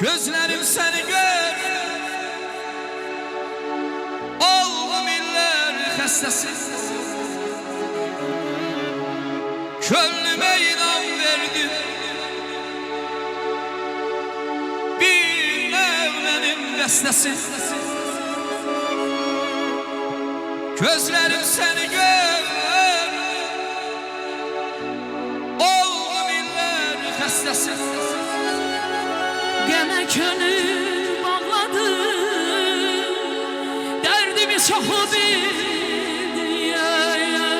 Gözlerim seni gör, oldum iller xəstəsi. Könlüme inan verdim, bir evlenin bestesi. Gözlerim seni gör, oldum iller xəstəsi. Gene könül bağladı, derdimi çoxu bildi ya, ya.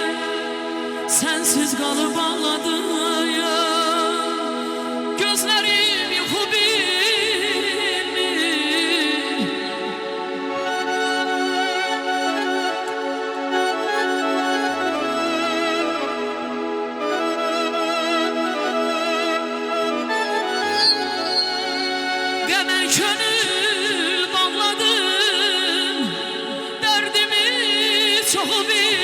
Sensiz kalıp ağladı ya. Gözlerim yuxu bilmir. Gene könül bağladım, derdimi çoxu bilmir.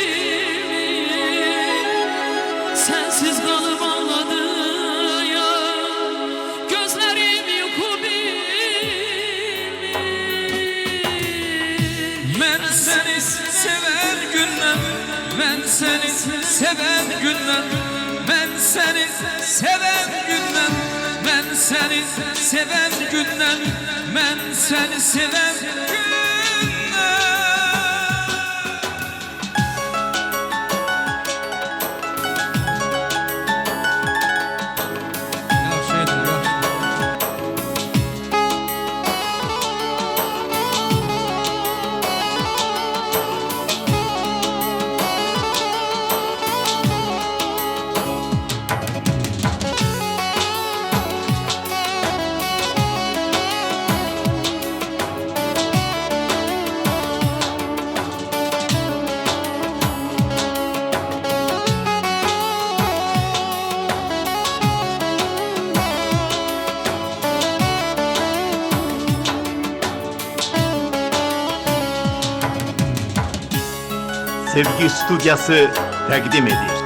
Sensiz kalıp ağladı ya. Gözlerim yuxu bilmir. Ben seni seven günden, ben seni seven günden, ben seni seven günden, ben seni seven günden, ben seni seven günden. Sevgi Stüdyası təqdim edir.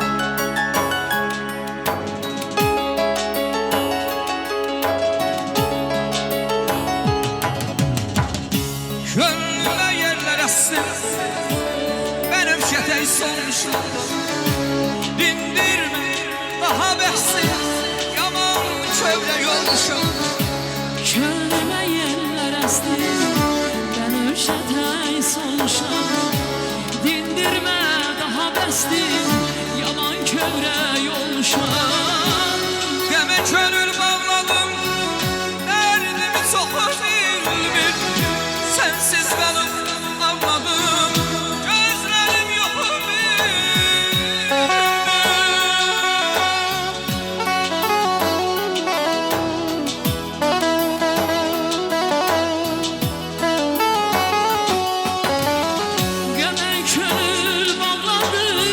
Gönlüme yerler açsın, benim şeteyi solmuşum. Dindirme daha bəxsin, yaman çövre yolmuşum. Könlüme yerler astı, ben üşetey solmuşam. Dindirme daha bəsdir, yaman kövrə yolmuşam. Deme gönül bağladım, derdimi çoxu bilmir. Sensiz kalıp ağladım, gözlerim yuxu Gene könül bağladım,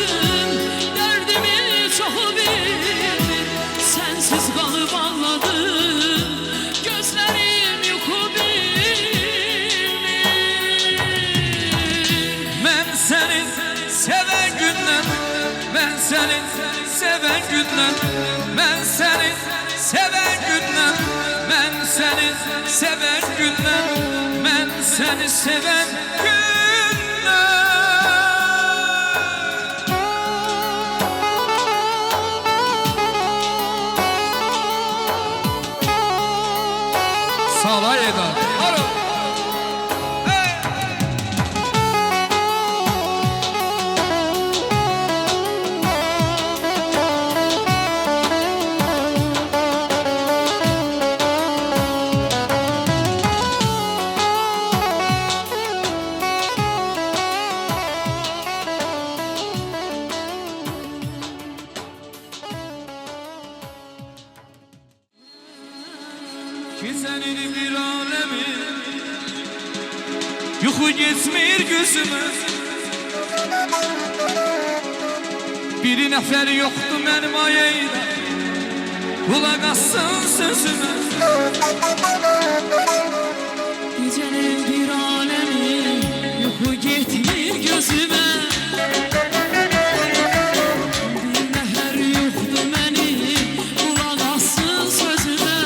derdimi çoxu bilmir. Sensiz kalıp ağladım, gözlerim yuxu bilmir. Ben seni seven günden, ben seni seven günden, ben seni seven günden, ben seni seven günden, ben seni seven günden. Salay eda. Alo. Hey. Ki senin bir alemin yuxu geçmir gözüme. Bir nəfər yoxdur mənim ayeydə, qulaq assın sözümə. Gecenin bir alemi yuxu getmir gözüme. Bir neher yoktu benim, kulak assın sözüme.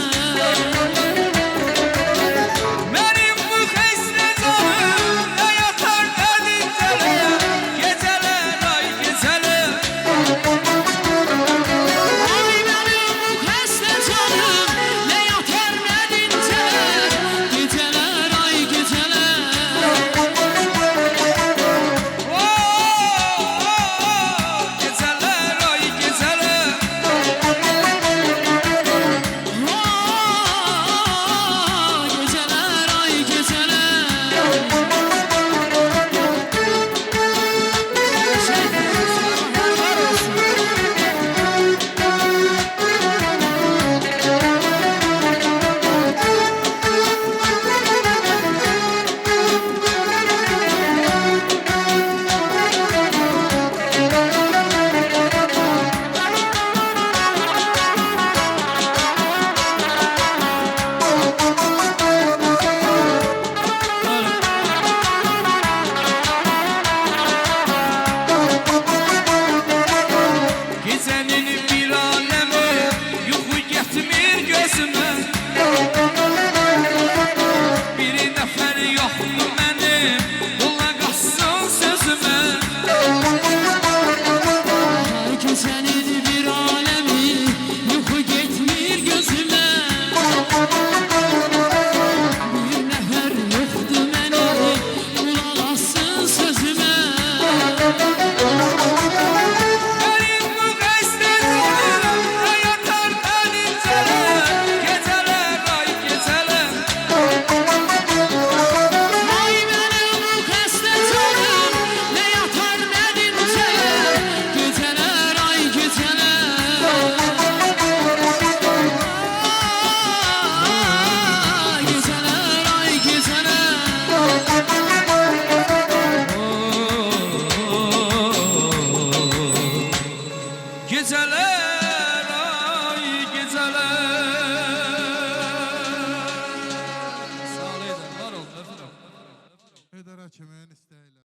geceler